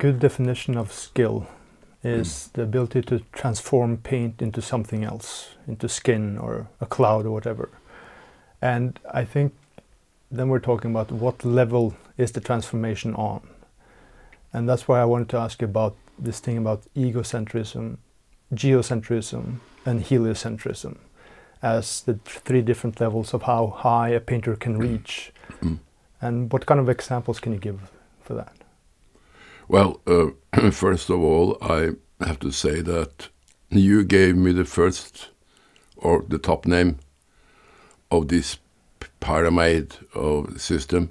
good definition of skill is the ability to transform paint into something else, into skin or a cloud or whatever. And I think then we're talking about what level is the transformation on. And that's why I wanted to ask you about this thing about egocentrism, geocentrism, and heliocentrism as the three different levels of how high a painter can reach. And what kind of examples can you give for that? Well, first of all, I have to say that you gave me the first or the top name of this pyramid of system,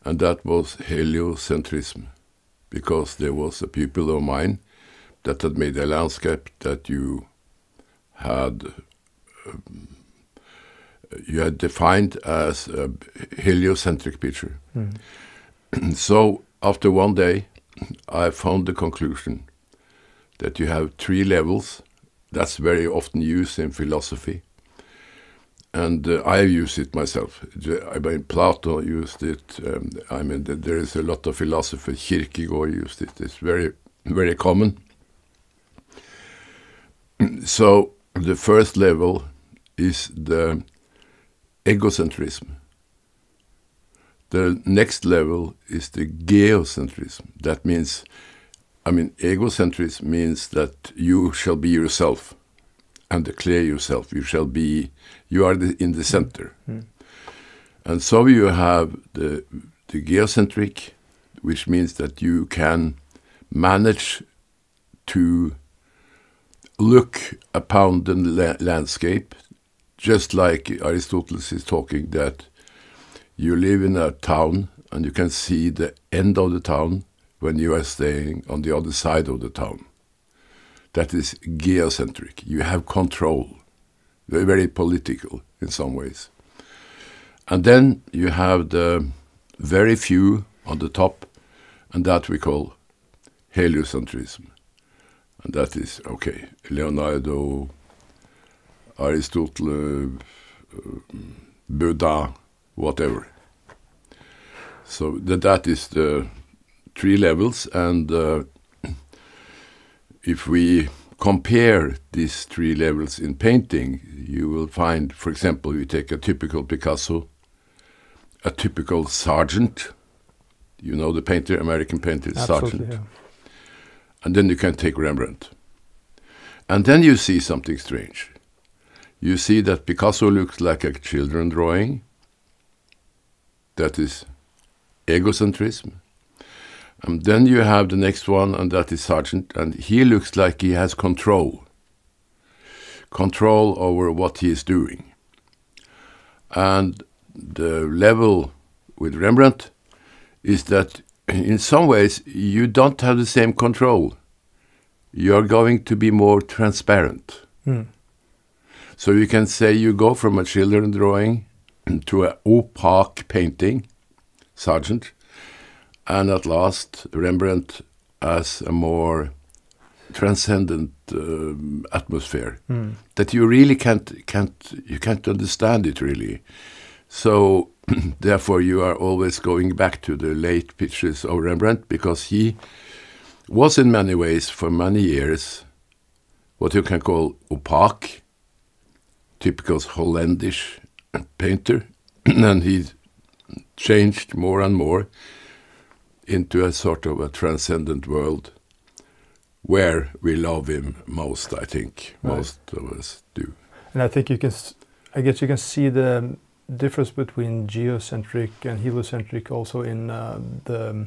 and that was heliocentrism, because there was a pupil of mine that had made a landscape that you had defined as a heliocentric picture. So after one day, I found the conclusion that you have three levels. That's very often used in philosophy. And I use it myself. I mean, Plato used it. I mean, there is a lot of philosophers. Kierkegaard used it. It's very, very common. So the first level is the egocentrism. The next level is the geocentrism. That means, I mean, egocentrism means that you shall be yourself and declare yourself. You are in the center. And so you have the geocentric, which means that you can manage to look upon the landscape, just like Aristotle is talking that you live in a town and you can see the end of the town when you are staying on the other side of the town. That is geocentric. You have control. Very, very political in some ways. And then you have the very few on the top, and that we call heliocentrism. And that is, okay, Leonardo, Aristotle, Buddha, whatever. So that is the three levels, and if we compare these three levels in painting, you will find, for example, you take a typical Picasso, a typical Sargent, you know the painter, American painter, Sargent. Yeah. And then you can take Rembrandt. And then you see something strange. You see that Picasso looks like a children drawing. That is egocentrism. And then you have the next one, and that is Sargent, and he looks like he has control over what he is doing. And the level with Rembrandt is that in some ways you don't have the same control. You are going to be more transparent. So you can say you go from a children drawing to an opaque painting, Sargent, and at last Rembrandt as a more transcendent atmosphere that you really can't understand it really. So therefore you are always going back to the late pictures of Rembrandt, because he was in many ways for many years what you can call opaque, typical Hollandish painter, and he changed more and more into a sort of a transcendent world where we love him most, I think. Right. Most of us do. And I think I guess you can see the difference between geocentric and heliocentric also in the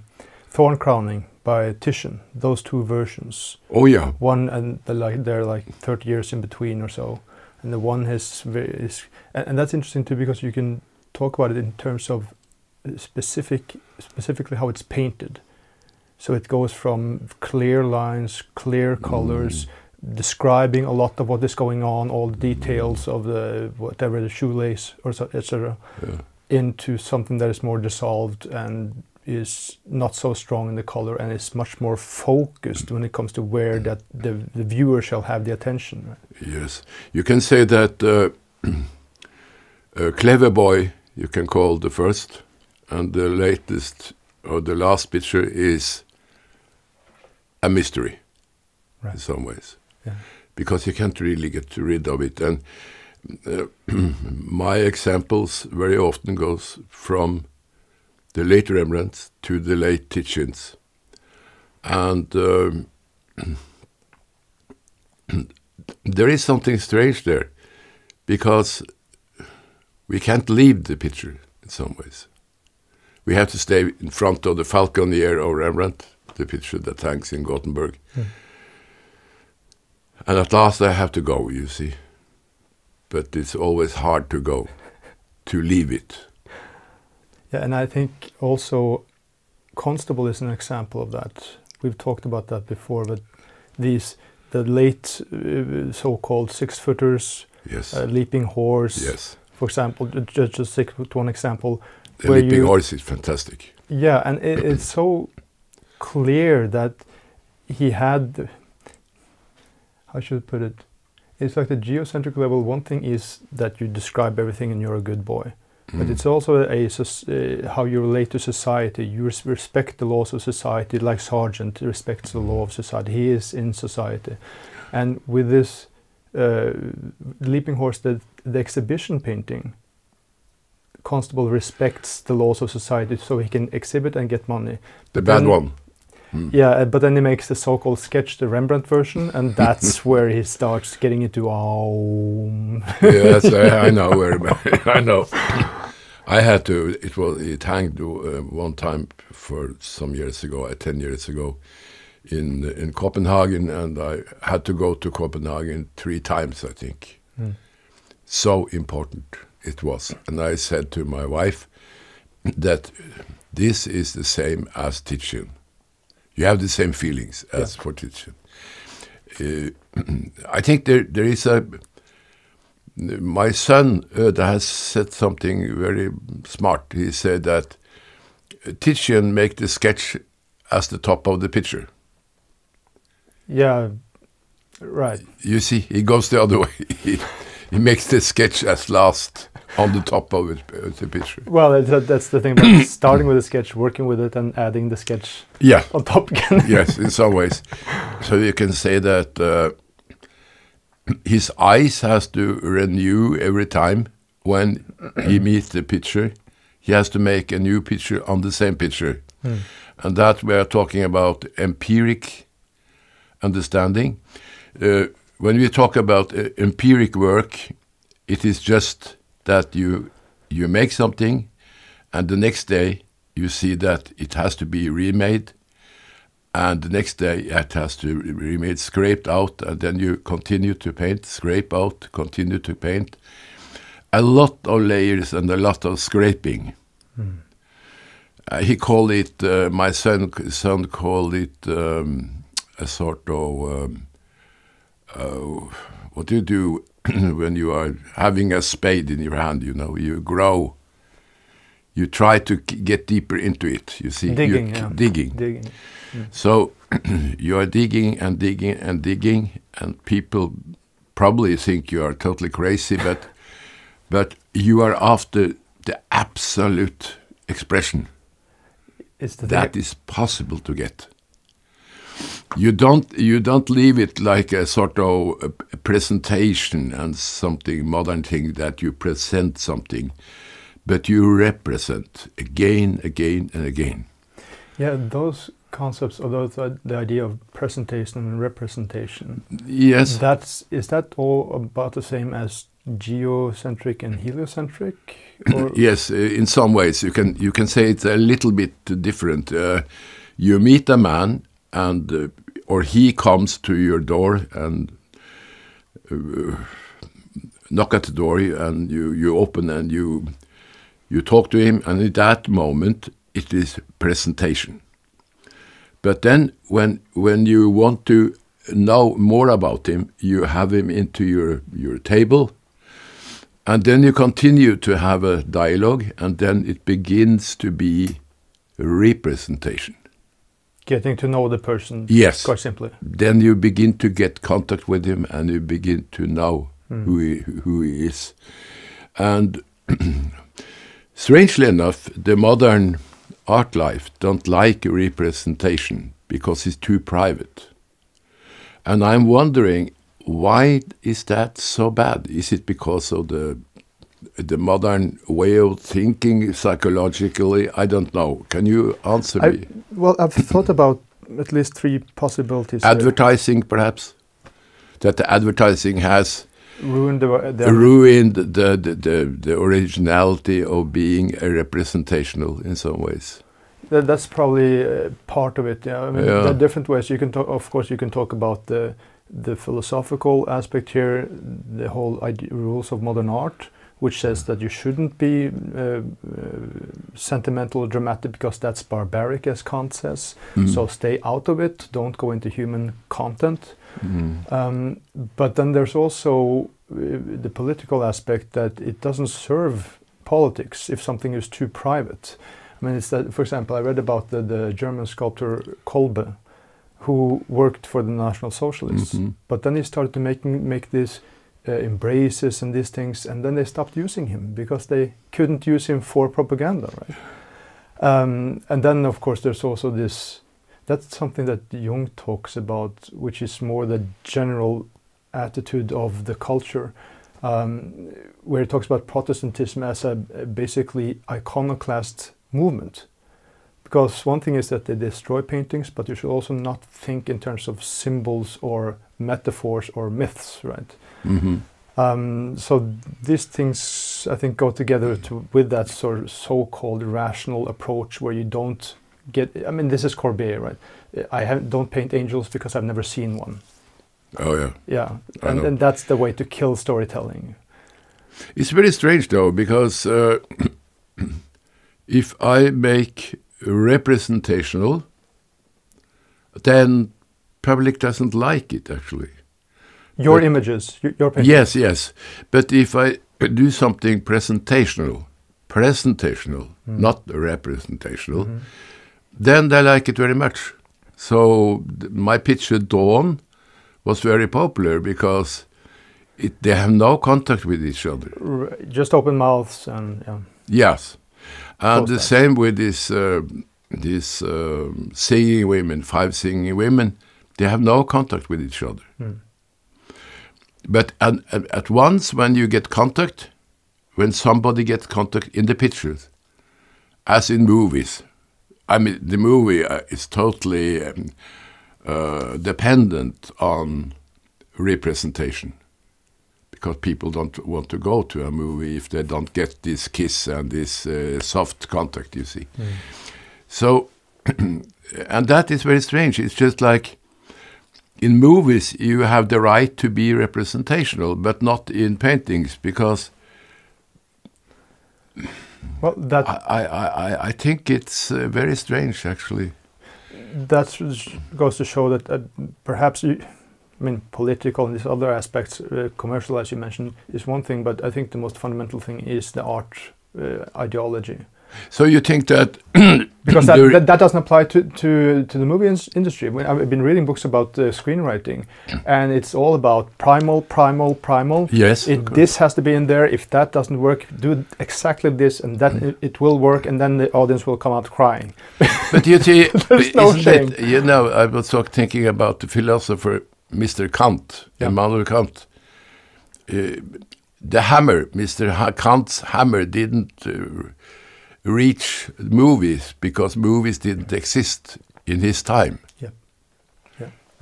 Thorn Crowning by Titian, those two versions. Oh yeah. One, and they're like 30 years in between or so. And the one and that's interesting too, because you can talk about it in terms of specifically how it's painted. So it goes from clear lines, clear colors, describing a lot of what is going on, all the details of the shoelace or so, etc., into something that is more dissolved and is not so strong in the color and is much more focused when it comes to where that the viewer shall have the attention. Right? Yes, you can say that Clever Boy you can call the first, and the latest or the last picture is a mystery Right. in some ways, Yeah. because you can't really get rid of it. And my examples very often goes from the late Rembrandts to the late Titians. And there is something strange there, because we can't leave the picture in some ways. We have to stay in front of the Falconier of Rembrandt, the picture that hangs in Gothenburg. And at last I have to go, you see. But it's always hard to go, to leave it. Yeah, and I think also Constable is an example of that. We've talked about that before, but the late so-called six-footers, Yes. Leaping Horse, Yes. for example, just take one example. The where Leaping Horse is fantastic. Yeah, and it's so clear that he had, how should I put it? It's like the geocentric level. One thing is that you describe everything and you're a good boy. But it's also how you relate to society. You respect the laws of society, like Sargent respects the law of society. He is in society. And with this Leaping Horse, the exhibition painting, Constable respects the laws of society so he can exhibit and get money. The bad one. Yeah, but then he makes the so-called sketch, the Rembrandt version, and that's where he starts getting into Yes, I know. I know. I had to. It hanged one time for some years ago, 10 years ago, in Copenhagen, and I had to go to Copenhagen 3 times, I think. So important it was, and I said to my wife that this is the same as Titian. You have the same feelings as for Titian. I think there is my son has said something very smart. He said that Titian make the sketch as the top of the picture. Yeah, right. You see, he goes the other way. He makes the sketch as last on the top of the picture. Well, that's the thing about starting with a sketch, working with it, and adding the sketch on top again. Yes, in some ways. So you can say that his eyes has to renew every time when he meets the picture. He has to make a new picture on the same picture. And that we are talking about empiric understanding. When we talk about empiric work, it is just that you make something, and the next day you see that it has to be remade, and the next day it has to be remade, scraped out, and then you continue to paint, scrape out, continue to paint. A lot of layers and a lot of scraping. He called it, my son called it a sort of, what do you do when you are having a spade in your hand, you know, you grow, you try to get deeper into it, you see. Digging. Digging. So you are digging and digging and digging, and people probably think you are totally crazy, but you are after the absolute expression that is possible to get. You don't leave it like a sort of a presentation and something modern thing that you present something, but you represent again and again. Yeah, those concepts, or the idea of presentation and representation. Yes. Is that all about the same as geocentric and heliocentric? Or? Yes, in some ways you can say it's a little bit different. You meet a man, and or he comes to your door and knock at the door, and you open and you talk to him, and at that moment it is presentation. But then when you want to know more about him, you have him into your table, and then you continue to have a dialogue, and then it begins to be representation. Getting to know the person, yes, quite simply. Then you begin to get contact with him, and you begin to know who he is. And strangely enough, the modern art life don't like representation. because it's too private. And I'm wondering, why is that so bad? Is it because of the modern way of thinking psychologically? I don't know. Can you answer me? Well, I've thought about at least three possibilities. Advertising, perhaps? That the advertising has ruined the originality of being a representational in some ways. That's probably part of it. Yeah, I mean, there are different ways. You can talk. Of course, you can talk about the philosophical aspect here, the whole rules of modern art, which says that you shouldn't be sentimental or dramatic because that's barbaric, as Kant says. So stay out of it. Don't go into human content. But then there's also the political aspect that it doesn't serve politics if something is too private. I mean, it's that, for example, I read about the German sculptor Kolbe, who worked for the National Socialists, but then he started to make these embraces and these things, and then they stopped using him because they couldn't use him for propaganda, right? And then, of course, there's also this. That's something that Jung talks about, which is more the general attitude of the culture, where he talks about Protestantism as a basically iconoclast movement. Because one thing is that they destroy paintings, but you should also not think in terms of symbols or metaphors or myths, right? So these things, I think, go together with that sort of so-called rational approach where you don't get. I mean, this is Courbet, right? Don't paint angels because I've never seen one. Oh yeah. Yeah, and that's the way to kill storytelling. It's very strange though, because if I make representational, then public doesn't like it actually. Your images, your paintings. Yes. But if I do something presentational, not representational, then they like it very much. So my picture Dawn was very popular because they have no contact with each other. Just open mouths and yeah. Yes, and the same with these singing women, 5 singing women. They have no contact with each other. But at once, when you get contact, when somebody gets contact in the pictures, as in movies, I mean, the movie is totally dependent on representation, because people don't want to go to a movie if they don't get this kiss and this soft contact, you see. So, and that is very strange. It's just like in movies, you have the right to be representational, but not in paintings, because well, that I think it's very strange, actually. That goes to show that perhaps, political and these other aspects, commercial, as you mentioned, is one thing, but I think the most fundamental thing is the art ideology. So you think that because that doesn't apply to the movie industry. I've been reading books about screenwriting, and it's all about primal. Yes, this has to be in there. If that doesn't work, do exactly this, and then it will work, and then the audience will come out crying. But you see, there's no shame. I was thinking about the philosopher Mr. Kant, Immanuel Kant. The hammer, Mr. Kant's hammer, didn't reach movies because movies didn't exist in his time. Yeah.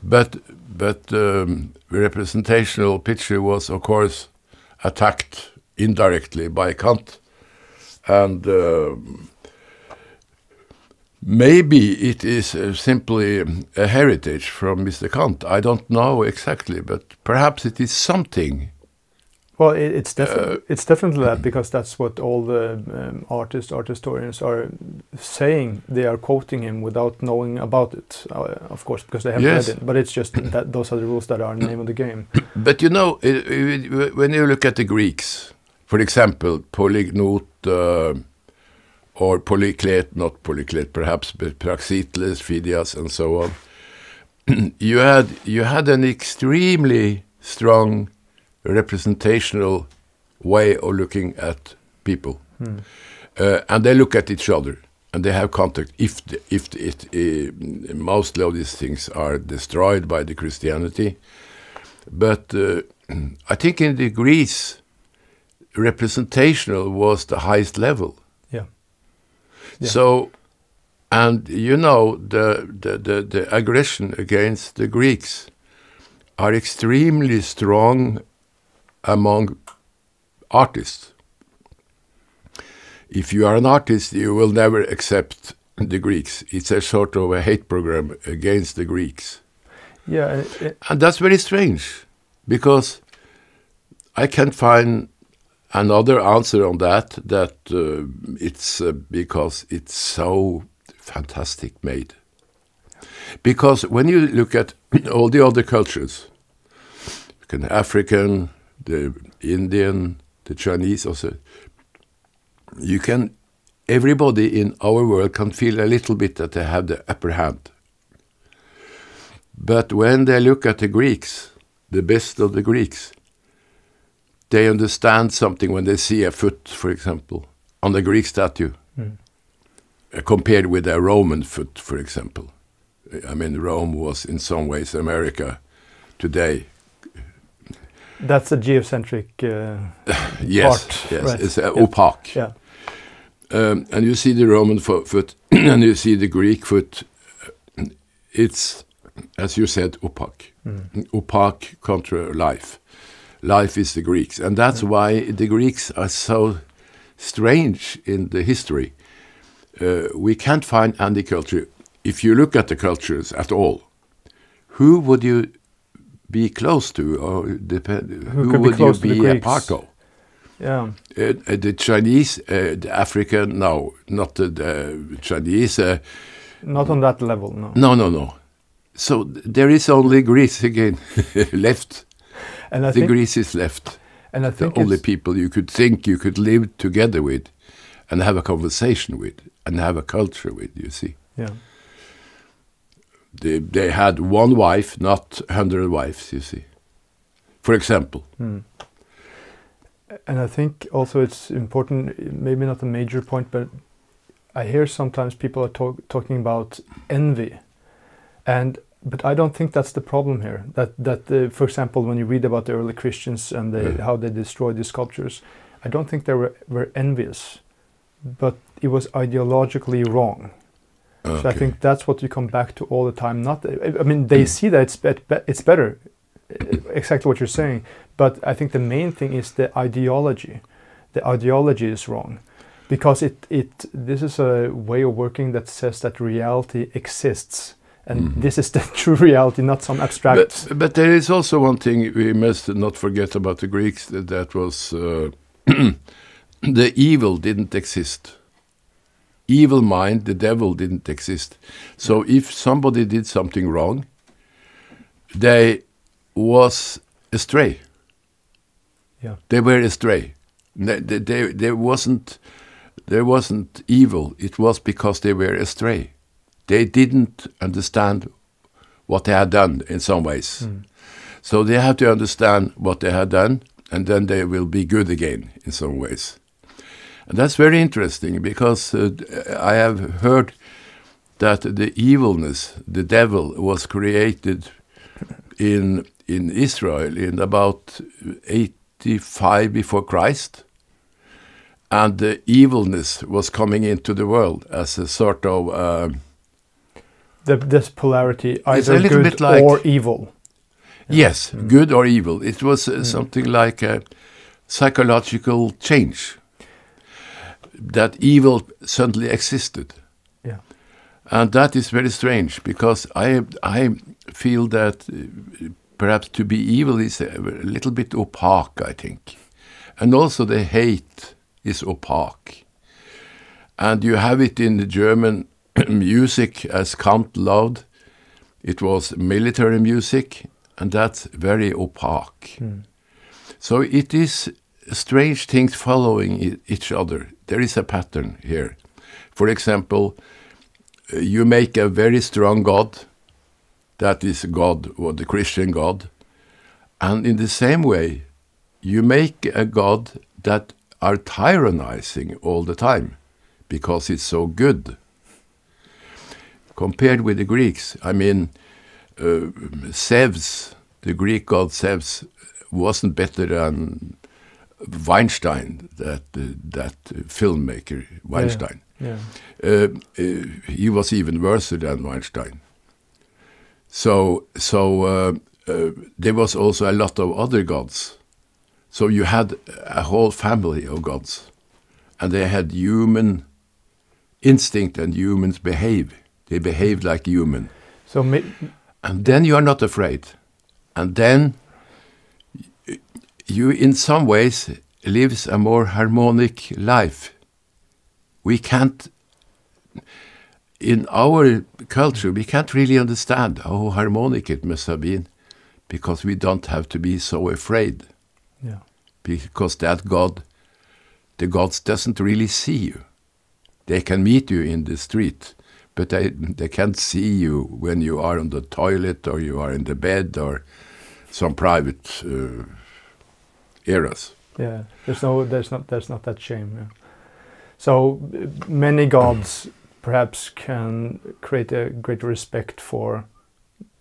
But representational picture was, of course, attacked indirectly by Kant, and maybe it is simply a heritage from Mr. Kant. I don't know exactly, but perhaps it is something. Well, it's definitely that, because that's what all the art historians are saying. They are quoting him without knowing about it, of course, because they haven't read it. But it's just that those are the rules that are the name of the game. But when you look at the Greeks, for example, polygnot or polyclete, not polyclete perhaps, but Praxiteles, Phidias, and so on, you had an extremely strong representational way of looking at people, and they look at each other, and they have contact mostly of these things are destroyed by the Christianity. But I think in the Greece, representational was the highest level. Yeah. So, and you know, the aggression against the Greeks are extremely strong among artists. If you are an artist, you will never accept the Greeks. It's a sort of a hate program against the Greeks. Yeah. And that's very strange, because I can't find another answer on that it's because it's so fantastic made. Because when you look at all the other cultures, the African, the Indian, the Chinese also, everybody in our world can feel a little bit that they have the upper hand. But when they look at the Greeks, the best of the Greeks, they understand something when they see a foot, for example, on the Greek statue, compared with a Roman foot, for example. I mean, Rome was in some ways America today. That's a geocentric yes, part. Yes, right. It's opaque. Yeah. And you see the Roman foot and you see the Greek foot. It's, as you said, opaque. Opaque contra life. Life is the Greeks. And that's why the Greeks are so strange in the history. We can't find any culture. If you look at the cultures at all, who would you be close to, or who would you be a part of? Yeah. The Chinese, the African, no, not the Chinese. Not on that level, no. No. So there is only Greece again left. And I the think, Greece is left. And I think the only people you could think you could live together with and have a conversation with and have a culture with, you see. Yeah. They had one wife, not 100 wives, you see. For example. And I think also it's important, maybe not a major point, but I hear sometimes people are talking about envy. But I don't think that's the problem here. That for example, when you read about the early Christians and how they destroyed these sculptures, I don't think they were envious, but it was ideologically wrong. Okay. So I think that's what you come back to all the time. They see that it's better, exactly what you're saying. But I think the main thing is the ideology. The ideology is wrong, because this is a way of working that says that reality exists, and this is the true reality, not some abstract. But there is also one thing we must not forget about the Greeks. That was the evil didn't exist. Evil mind, the devil, didn't exist. So if somebody did something wrong, they was astray. Yeah. They were astray. There wasn't evil. It was because they were astray. They didn't understand what they had done in some ways. So they have to understand what they had done, and then they will be good again in some ways. And that's very interesting, because I have heard that the evilness, the devil, was created in Israel in about 85 before Christ, and the evilness was coming into the world as a sort of this polarity, either little good bit like, or evil. Yes, good or evil. It was something like a psychological change. That evil suddenly existed. Yeah. And that is very strange, because I feel that perhaps to be evil is a little bit opaque, I think. And also the hate is opaque. And you have it in the German music, as Kant loved. It was military music, and that's very opaque. So it is strange things following each other. There is a pattern here. For example, you make a very strong God, that is God, or the Christian God, and in the same way, you make a God that are tyrannizing all the time, because it's so good. compared with the Greeks. I mean, Zeus, the Greek god Zeus, wasn't better than Weinstein, that filmmaker Weinstein. Yeah. He was even worse than Weinstein. So there was also a lot of other gods. So you had a whole family of gods, and they had human instinct, and humans behave. They behaved like human. And then you are not afraid. And then you, in some ways, lives a more harmonic life. We can't, in our culture, we can't really understand how harmonic it must have been, because we don't have to be so afraid. Yeah. Because that God, the gods doesn't really see you. They can meet you in the street, but they can't see you when you are on the toilet or you are in the bed or some private areas. Yeah, there's not that shame. Yeah. So many gods perhaps can create a greater respect for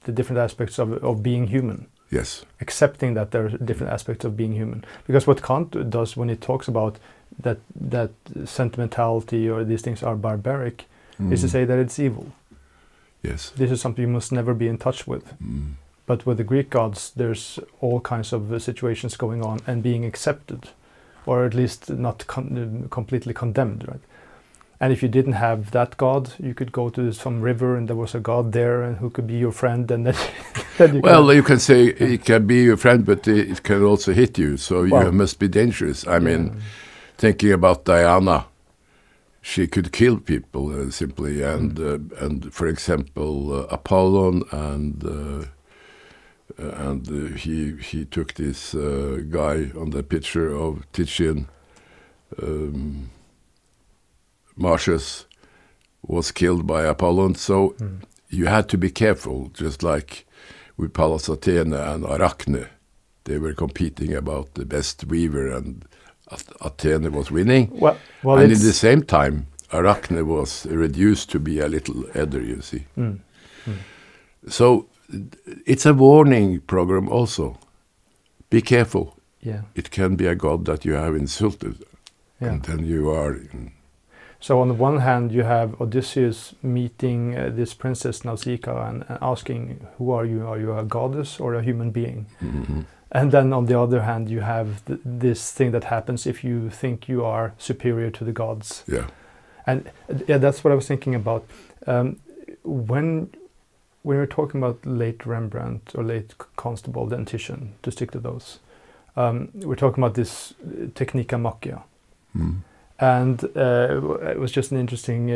the different aspects of being human. Yes. Accepting that there are different aspects of being human. Because what Kant does when he talks about that sentimentality or these things are barbaric, is to say that it's evil. Yes. This is something you must never be in touch with. But with the Greek gods, there's all kinds of situations going on and being accepted, or at least not completely condemned, right? And if you didn't have that god, you could go to some river and there was a god there and who could be your friend, and then you can say it can be your friend, but it can also hit you. So you must be dangerous. I mean, thinking about Diana, she could kill people simply, and for example, Apollon and he took this guy on the picture of Titian. Marcius was killed by Apollon, so you had to be careful, just like with Pallas Athene and Arachne. They were competing about the best weaver, and Athene was winning. And in the same time, Arachne was reduced to be a little adder, you see. So it's a warning program also. Be careful. Yeah. It can be a god that you have insulted, and then you are... So on the one hand, you have Odysseus meeting this princess Nausicaa and asking, who are you? Are you a goddess or a human being? And then on the other hand, you have this thing that happens if you think you are superior to the gods. Yeah. And that's what I was thinking about. When we're talking about late Rembrandt or late Constable, then Titian, to stick to those, we're talking about this Technica Machia. And it was just an interesting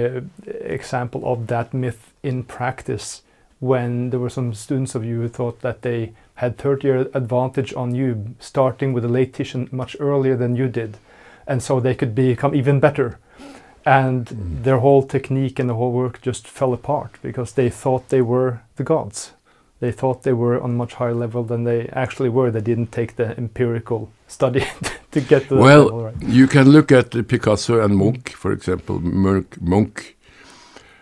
example of that myth in practice, when there were some students of you who thought that they had 30-year advantage on you, starting with a late Titian much earlier than you did. And so they could become even better. And their whole technique and the whole work just fell apart because they thought they were the gods. They thought they were on a much higher level than they actually were. They didn't take the empirical study to get to that level, right? You can look at Picasso and Munch, for example. Munch,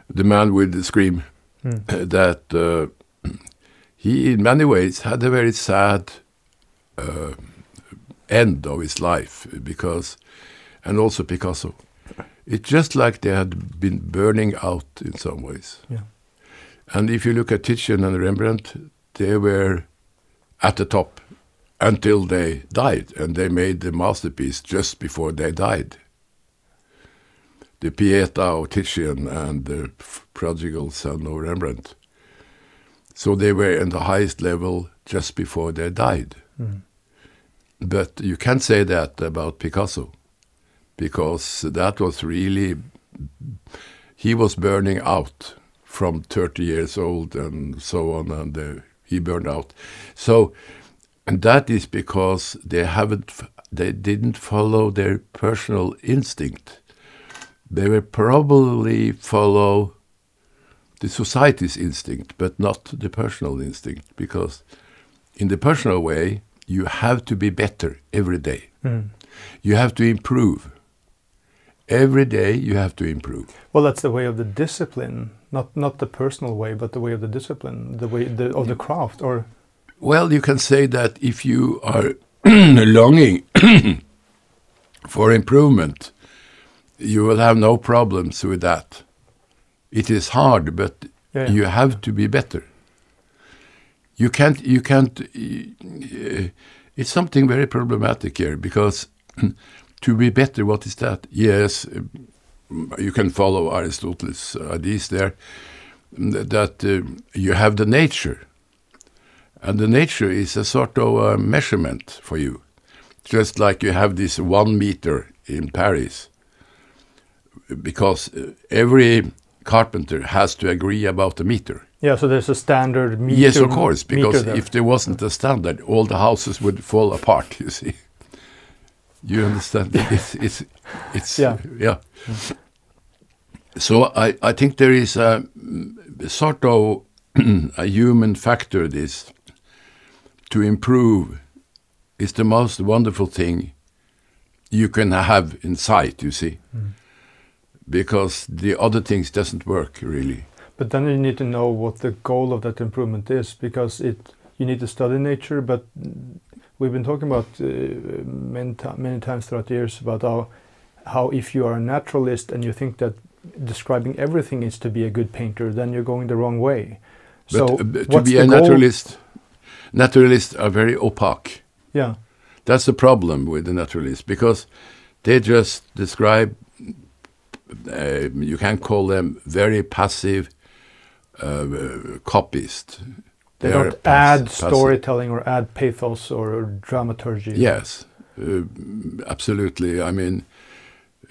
the man with the scream, that he in many ways had a very sad end of his life, because, and also Picasso. It's just like they had been burning out in some ways. Yeah. And if you look at Titian and Rembrandt, they were at the top until they died, and they made the masterpiece just before they died. The Pieta of Titian and the prodigal son of Rembrandt. So they were in the highest level just before they died. But you can't say that about Picasso, because that was really, he was burning out from 30 years old and so on, and he burned out. So, and that is because they didn't follow their personal instinct. They will probably follow the society's instinct, but not the personal instinct, because in the personal way, you have to be better every day. You have to improve. Every day you have to improve. Well, that's the way of the discipline, not the personal way, but the way of the discipline, the way of the craft, or... Well, you can say that if you are longing for improvement, you will have no problems with that. It is hard, but you have to be better. You can't, it's something very problematic here, because to be better, what is that? Yes, you can follow Aristotle's ideas there, that you have the nature. And the nature is a sort of measurement for you. Just like you have this 1 meter in Paris, because every carpenter has to agree about the meter. Yeah, so there's a standard meter. Yes, of course, because if there wasn't a standard, all the houses would fall apart, you see. You understand? It's yeah. So I think there is a sort of a human factor. This to improve is the most wonderful thing you can have in sight, you see, because the other things doesn't work really. But then you need to know what the goal of that improvement is, because you need to study nature. But we've been talking about many times throughout the years about how if you are a naturalist and you think that describing everything is to be a good painter, then you're going the wrong way. But So to be a naturalist, naturalists are very opaque. Yeah. That's the problem with the naturalists, because they just describe, you can call them very passive copyists. They don't add storytelling or add pathos or dramaturgy. Yes, absolutely. I mean,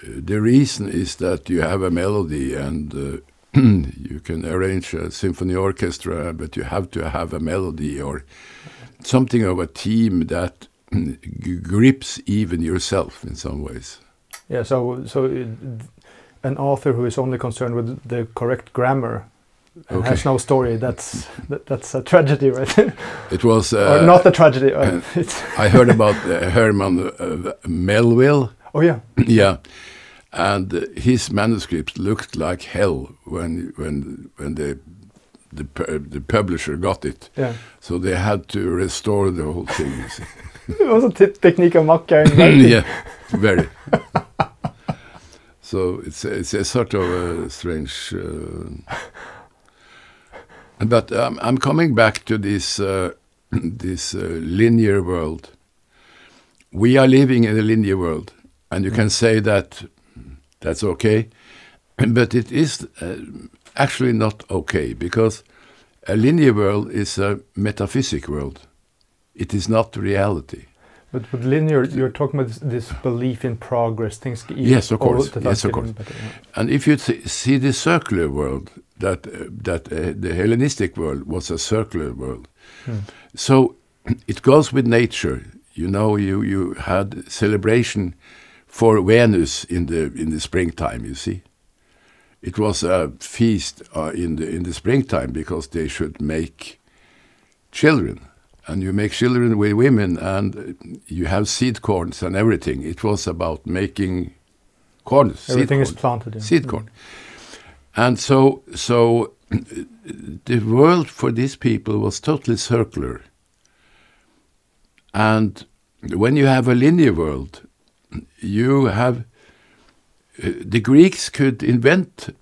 the reason is that you have a melody and you can arrange a symphony orchestra, but you have to have a melody or something of a theme that grips even yourself in some ways. Yeah, so an author who is only concerned with the correct grammar and has no story, that's a tragedy, right? It was or not a tragedy. I heard about Herman Melville. Oh yeah. Yeah, and his manuscript looked like hell when the publisher got it. Yeah. So they had to restore the whole thing. It was a technique of Macca in writing. Yeah, very. So it's a sort of a strange. But I'm coming back to this linear world. We are living in a linear world, and you can say that that's okay, but it is actually not okay, because a linear world is a metaphysic world. It is not reality. But with linear, you're talking about this belief in progress. Things. Yes, of course. Yes, of course. Better, yeah. And if you see the circular world, that the Hellenistic world was a circular world. So it goes with nature. You know, you had celebration for Venus in the springtime. You see, it was a feast in the springtime because they should make children. And you make children with women, and you have seed corns and everything. It was about making corn. Everything is planted in. Seed corn. And so the world for these people was totally circular. And when you have a linear world, you have the Greeks could invent,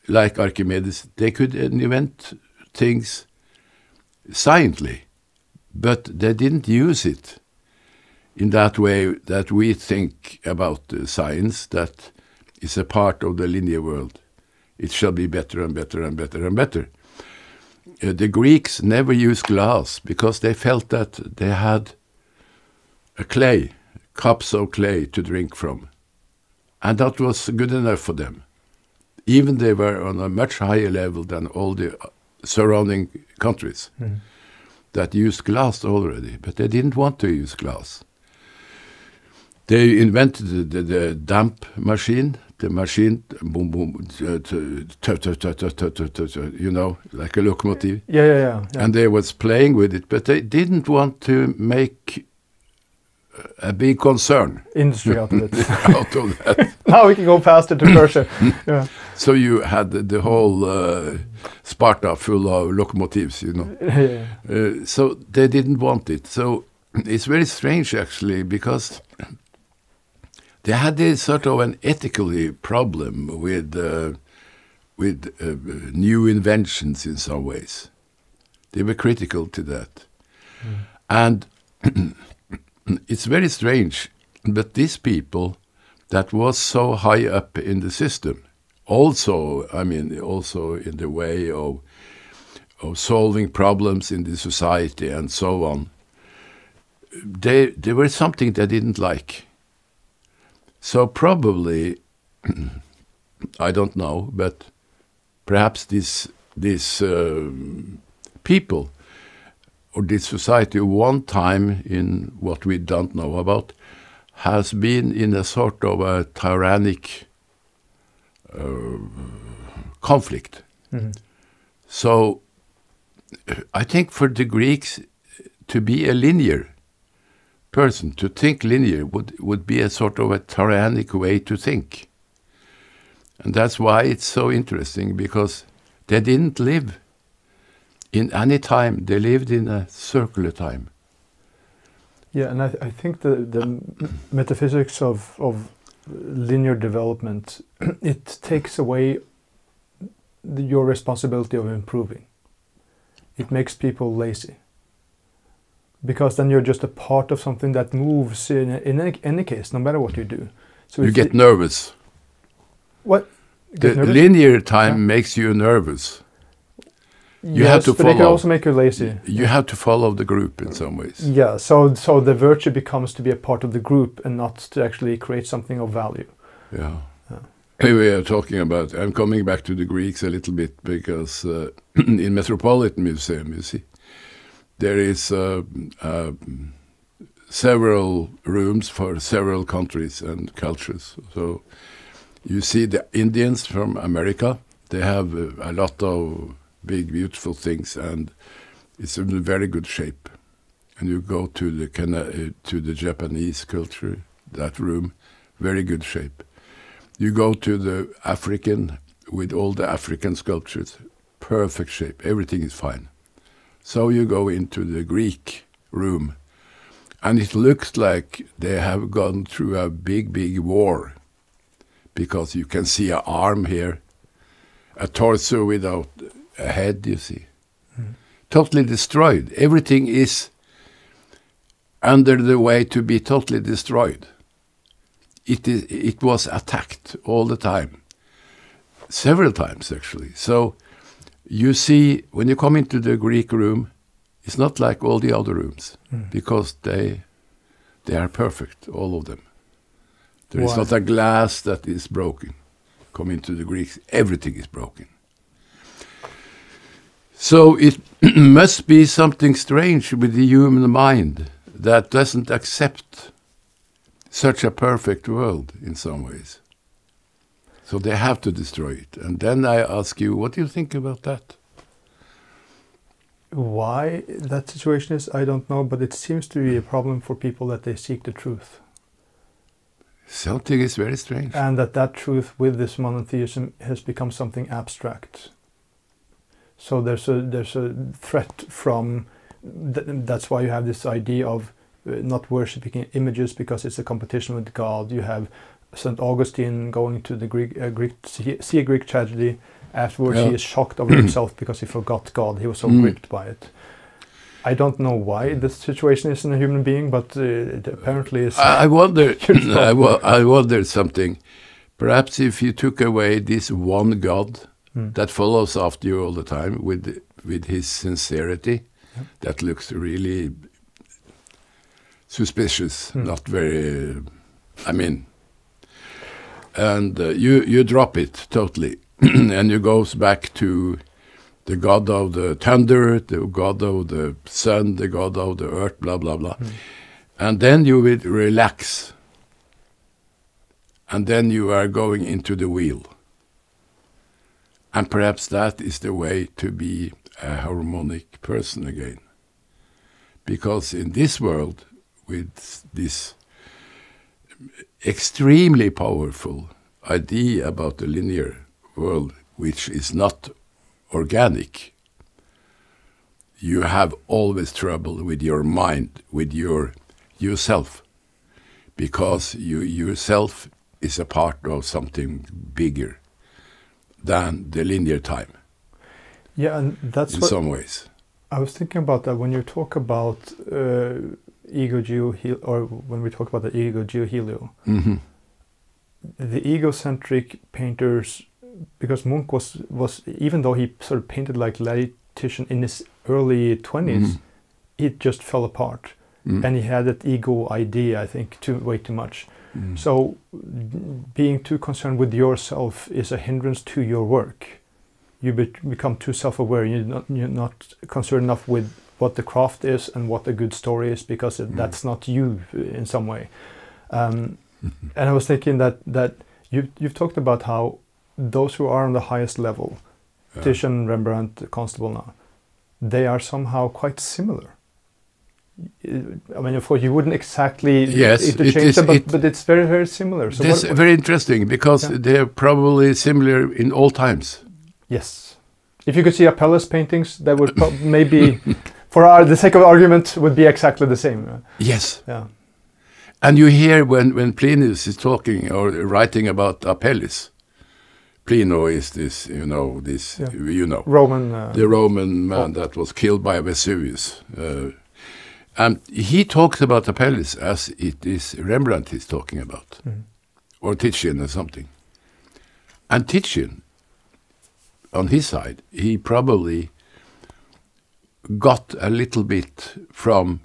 like Archimedes, they could invent things sciently. But they didn't use it in that way that we think about science, that is a part of the linear world. It shall be better and better and better and better. The Greeks never used glass because they felt that they had a clay, cups of clay to drink from. And that was good enough for them. Even they were on a much higher level than all the surrounding countries. That used glass already, but they didn't want to use glass. They invented the damp machine, the machine, boom, boom, you know, like a locomotive. Yeah. And they was playing with it, but they didn't want to make a big concern. Industry out of it. Out of that. Now we can go faster to Persia. Yeah. So you had the whole Sparta full of locomotives, you know. Yeah. So they didn't want it. So it's very strange, actually, because they had this sort of an ethical problem with new inventions in some ways. They were critical to that. And it's very strange, but these people that was so high up in the system, also in the way of solving problems in the society and so on, they were something they didn't like. So probably, I don't know, but perhaps this people or this society one time in what we don't know about has been in a sort of a tyrannic conflict. Mm-hmm. So I think for the Greeks to be a linear person, to think linear would be a sort of a tyrannic way to think. And that's why it's so interesting, because they didn't live in any time. They lived in a circular time. Yeah, and I think the metaphysics of linear development, it takes away your responsibility of improving. It makes people lazy. Because then you're just a part of something that moves in any case, no matter what you do. So you get nervous. What? The linear time makes you nervous. You have to follow. But it can also make you lazy. You have to follow the group in some ways. Yeah, so the virtue becomes to be a part of the group and not to actually create something of value. Yeah. We are talking about, I'm coming back to the Greeks a little bit, because in Metropolitan Museum, you see, there is several rooms for several countries and cultures. So you see the Indians from America, they have a lot of big, beautiful things, and it's in very good shape. And you go to the Japanese culture, that room, very good shape. You go to the African, with all the African sculptures, perfect shape, everything is fine. So you go into the Greek room, and it looks like they have gone through a big, big war, because you can see an arm here, a torso without a head, you see. Totally destroyed. Everything is under the way to be totally destroyed. It was attacked all the time, several times actually. So you see, when you come into the Greek room, it's not like all the other rooms, because they are perfect, all of them. There is not a glass that is broken. Come into the Greeks, everything is broken. So it must be something strange with the human mind that doesn't accept such a perfect world in some ways. So they have to destroy it. And then I ask you, what do you think about that? Why that situation is, I don't know, but it seems to be a problem for people that they seek the truth. Something is very strange. And that truth with this monotheism has become something abstract. So there's a threat from, that's why you have this idea of not worshipping images, because it's a competition with God. You have St. Augustine going to the see a Greek tragedy. Afterwards, he is shocked over himself because he forgot God. He was so gripped by it. I don't know why this situation is in a human being, but it apparently is. I wonder. I wonder something. Perhaps if you took away this one God that follows after you all the time with his sincerity, that looks really suspicious, not very. I mean, and you drop it totally, and you goes back to the God of the thunder, the God of the sun, the God of the earth, blah blah blah, and then you will relax, and then you are going into the wheel, and perhaps that is the way to be a harmonic person again, because in this world with this extremely powerful idea about the linear world, which is not organic, you have always trouble with your mind, with yourself, because you yourself is a part of something bigger than the linear time. Yeah, and that's in some ways. I was thinking about that when you talk about ego geo or when we talk about the ego geo helio. Mm-hmm. The egocentric painters, because Munch was even though he sort of painted like Larry Titian in his early 20s, Mm-hmm. it just fell apart. Mm. And he had that ego idea, I think, way too much. Mm. So being too concerned with yourself is a hindrance to your work. You become too self-aware. You're not concerned enough with what the craft is and what a good story is, because that's not you in some way. And I was thinking that you've talked about how those who are on the highest level, Titian, Rembrandt, Constable now, they are somehow quite similar. I mean, of course, you wouldn't exactly interchange them, but it's very, very similar. So that's very interesting, because they're probably similar in all times. Yes. If you could see Apelles paintings, that would maybe, for the sake of argument, would be exactly the same. Yes. Yeah. And you hear when Plinius is talking or writing about Apelles, Plino is this, Roman. The Roman man that was killed by Vesuvius. And he talks about Apelles as it is Rembrandt he's talking about, or Titian or something. And Titian, on his side, he probably got a little bit from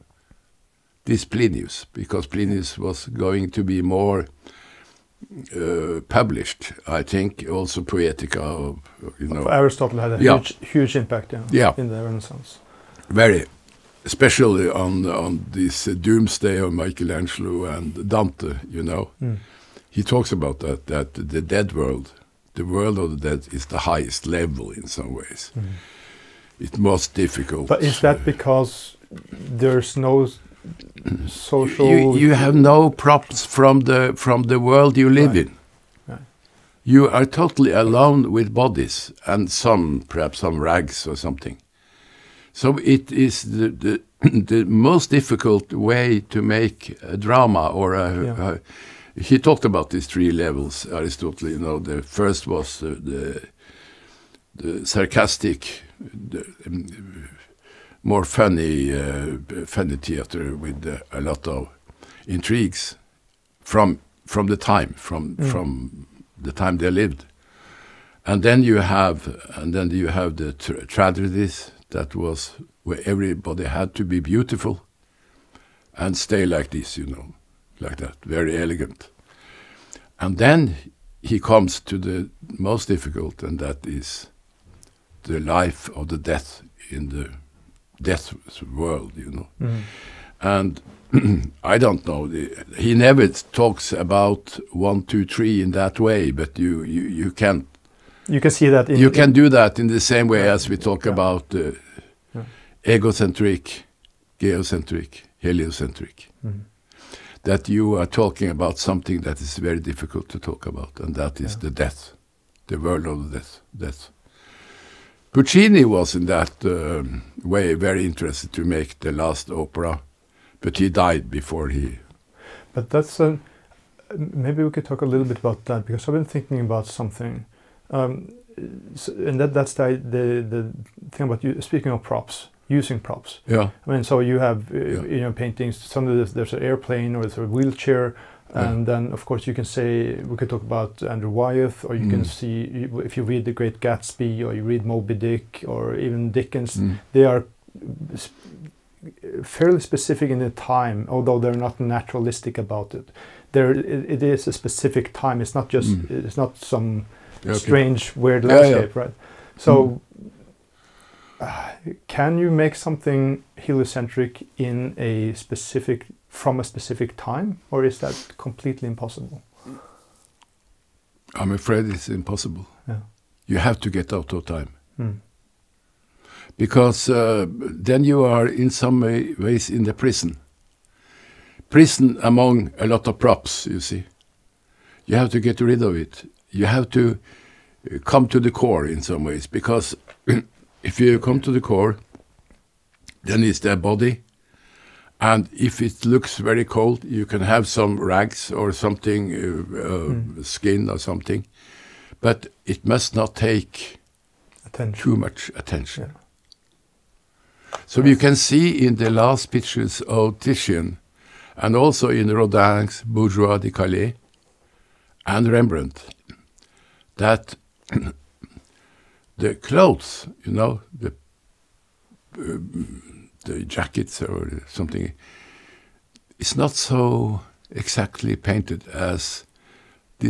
this Plinius, because Plinius was going to be more published, I think, also Poetica. Aristotle had a huge impact in the Renaissance. Very. Especially on this doomsday of Michelangelo and Dante, He talks about that the dead world, the world of the dead, is the highest level in some ways. It's most difficult. But is that because there's no social... You have no props from the world you live in. Right. You are totally alone with bodies and perhaps some rags or something. So it is the most difficult way to make a drama or he talked about these three levels, Aristotle. The first was the sarcastic, more funny theater with a lot of intrigues from the time the time they lived, and then you have the tragedies. That was where everybody had to be beautiful and stay like this, like that, very elegant. And then he comes to the most difficult, and that is the life of the death in the death world, And I don't know, he never talks about 1, 2, 3 in that way, but you can. You can see that. You can do that in the same way as we talk about egocentric, geocentric, heliocentric. That you are talking about something that is very difficult to talk about, and that is the death, the world of the death. Puccini was in that way very interested to make the last opera, but he died before he... But that's... maybe we could talk a little bit about that, because I've been thinking about something. And that's the thing about speaking of props, using props. Yeah. I mean, so you have paintings. Some there's an airplane or there's a wheelchair, and then of course you can say we could talk about Andrew Wyeth, or you can see if you read The Great Gatsby or you read Moby Dick or even Dickens, they are fairly specific in the time, although they're not naturalistic about it. It is a specific time. It's not just it's not some strange, weird landscape, right? So, can you make something heliocentric from a specific time, or is that completely impossible? I'm afraid it's impossible. Yeah. You have to get out of time, because then you are in some ways in the prison. prison among a lot of props, you see. You have to get rid of it. You have to come to the core in some ways, because if you come to the core, then it's their body. And if it looks very cold, you can have some rags or something, skin or something. But it must not take too much attention. Yeah. So you can see in the last pictures of Titian, and also in Rodin's Bourgeois de Calais and Rembrandt, that the clothes, you know, the jackets or something, it's not so exactly painted as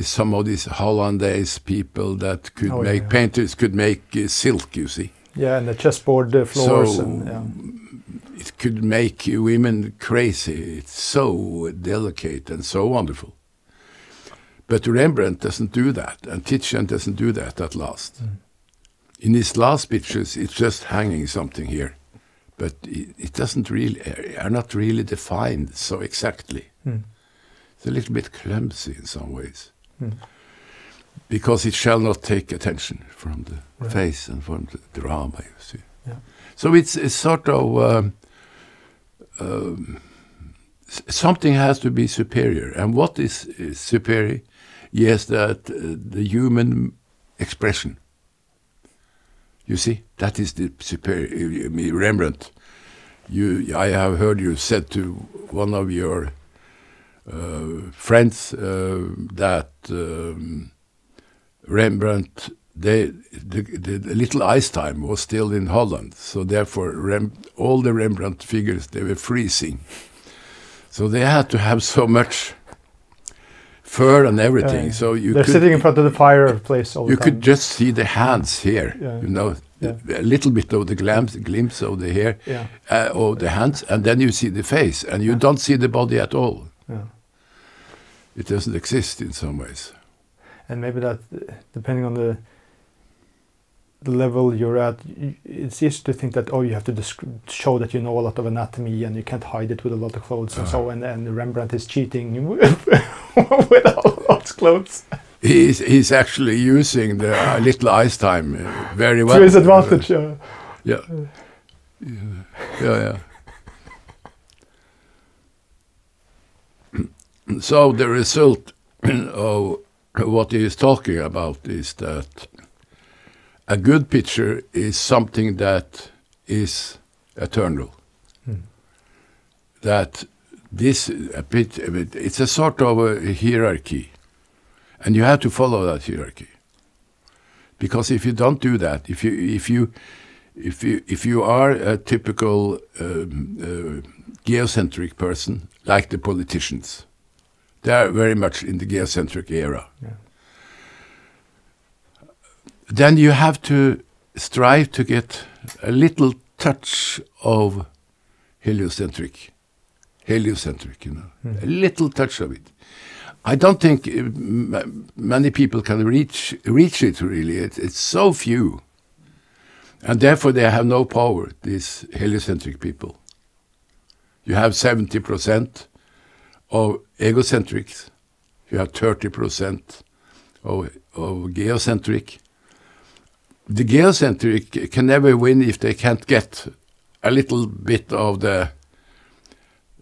some of these Hollandaise people that could painters could make silk, you see. Yeah, and the chessboard floors. So and, it could make women crazy. It's so delicate and so wonderful. But Rembrandt doesn't do that, and Titian doesn't do that at last. In his last pictures, it's just hanging something here. But it doesn't really, are not really defined so exactly. It's a little bit clumsy in some ways. Because it shall not take attention from the face and from the drama, you see. Yeah. So it's sort of, something has to be superior. And what is superior? Yes, that the human expression. You see, that is the superior. Rembrandt, I have heard you said to one of your friends that Rembrandt, the little ice time was still in Holland, so therefore all the Rembrandt figures, they were freezing. So they had to have so much fur and everything. So they're sitting in front of the fireplace all the time. You could just see the hands here, you know, a little bit of the glimpse of the hair, or the hands, and then you see the face, and you don't see the body at all. Yeah. It doesn't exist in some ways. And maybe that, depending on the level you're at, it's easy to think that, you have to show that you know a lot of anatomy and you can't hide it with a lot of clothes and so on, and Rembrandt is cheating with all those clothes. He's actually using the little ice time very well. To his advantage, Yeah. So the result of what he is talking about is that a good picture is something that is eternal. That it's a sort of a hierarchy, and you have to follow that hierarchy. Because if you don't do that, if you are a typical geocentric person, like the politicians, they are very much in the geocentric era. Yeah. Then you have to strive to get a little touch of heliocentric, you know, a little touch of it. I don't think many people can reach it really. It's so few, and therefore they have no power. These heliocentric people. You have 70% of egocentrics. You have 30% of geocentric. The geocentric can never win if they can't get a little bit of the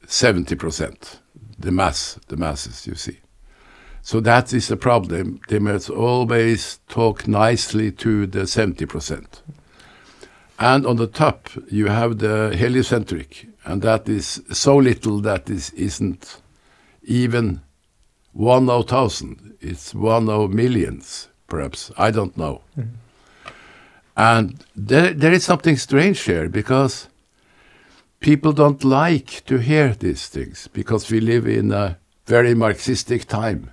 70%, the masses, you see. So that is the problem. They must always talk nicely to the 70%. And on the top, you have the heliocentric, and that is so little that isn't even 1 of 1,000. It's 1 of millions, perhaps. I don't know. And there is something strange here, because people don't like to hear these things, because we live in a very Marxistic time,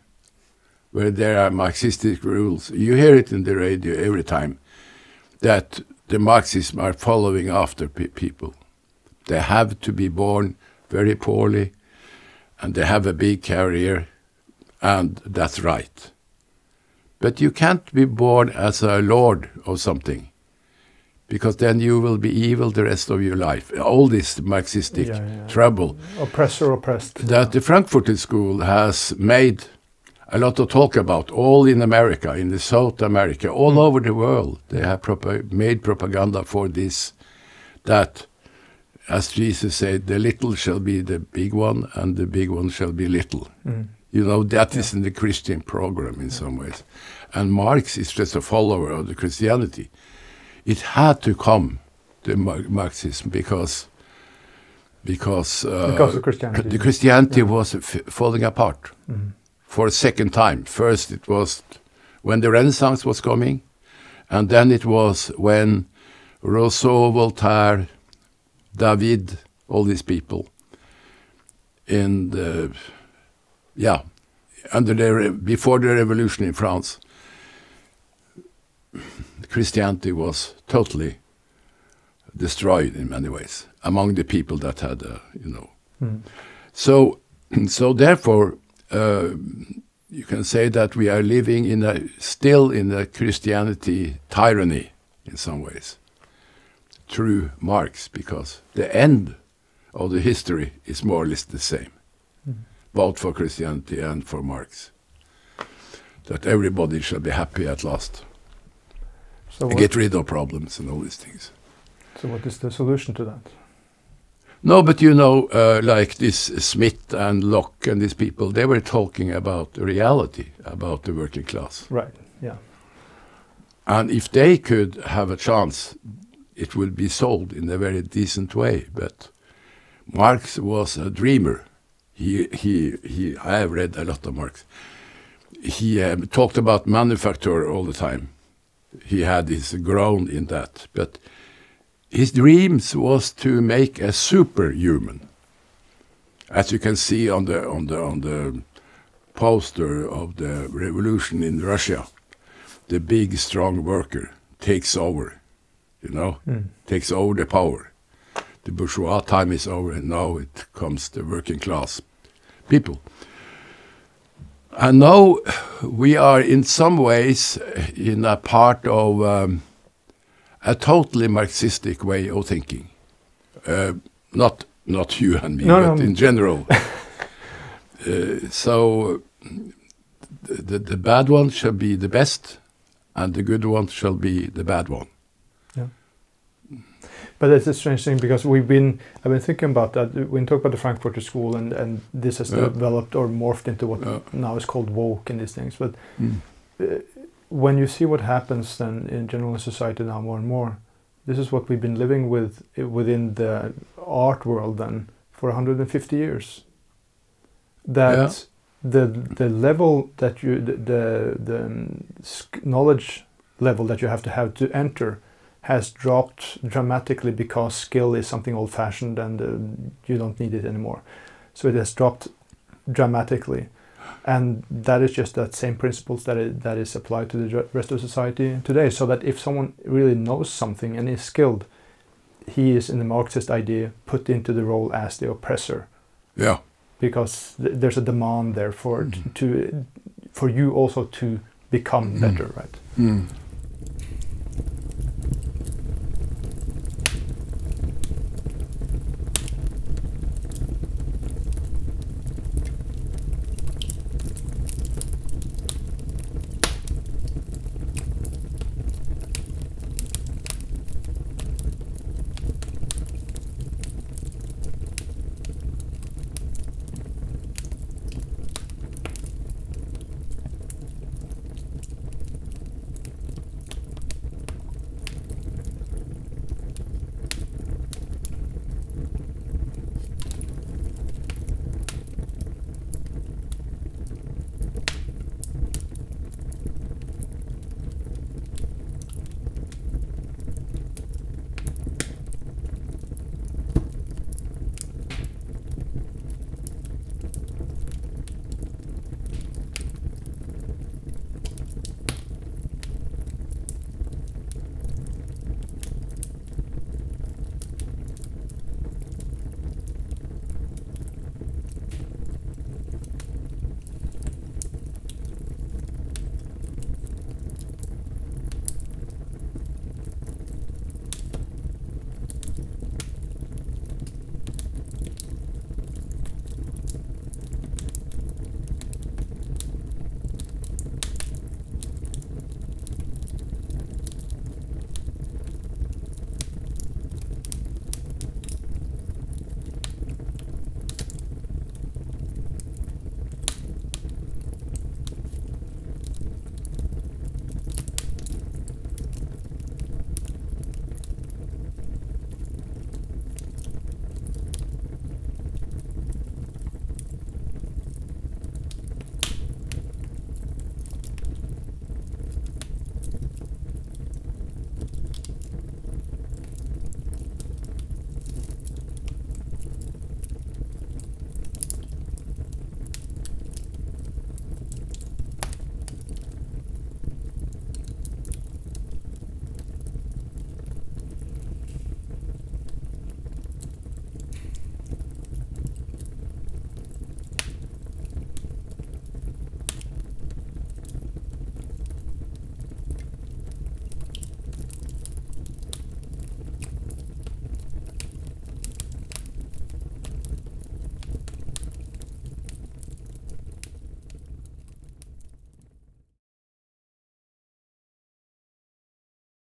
where there are Marxistic rules. You hear it in the radio every time, that the Marxists are following after people. They have to be born very poorly, and they have a big career, and that's right. But you can't be born as a lord of something, because then you will be evil the rest of your life. All this Marxistic trouble. Oppressor, oppressed. That the Frankfurt School has made a lot of talk about, all in America, in the South America, all over the world. They have made propaganda for this, that, as Jesus said, the little shall be the big one, and the big one shall be little. You know, that is in the Christian program in some ways. And Marx is just a follower of the Christianity. It had to come, the Marxism, because of Christianity. The Christianity was falling apart for a second time. First it was when the Renaissance was coming, and then it was when Rousseau, Voltaire, David, all these people, in the, before the revolution in France, Christianity was totally destroyed in many ways among the people that had, So therefore, you can say that we are living still in a Christianity tyranny in some ways, through Marx, because the end of the history is more or less the same, both for Christianity and for Marx, that everybody shall be happy at last. So get rid of problems and all these things. So what is the solution to that? No, but you know, like this Smith and Locke and these people, they were talking about reality, about the working class. Right, yeah. And if they could have a chance, it would be solved in a very decent way. But Marx was a dreamer. I have read a lot of Marx. He talked about manufacture all the time. He had his ground in that, but his dreams was to make a superhuman, as you can see on the poster of the revolution in Russia. The big, strong worker takes over, takes over the power. The bourgeois time is over, and now it comes the working class people. And now we are in some ways in a part of a totally Marxistic way of thinking. Not you and me, but in general. So the bad one shall be the best, and the good one shall be the bad one. Yeah. But it's a strange thing, because I've been thinking about that when we talk about the Frankfurt School, and this has developed or morphed into what now is called woke and these things. But when you see what happens then in general society now more and more, this is what we've been living with within the art world then for 150 years. That the level that the knowledge level that you have to enter has dropped dramatically, because skill is something old-fashioned and you don't need it anymore. So it has dropped dramatically, and that is just that same principles that is applied to the rest of society today. So that if someone really knows something and is skilled, he is, in the Marxist idea, put into the role as the oppressor. Yeah. Because there's a demand there for you also to become better, right?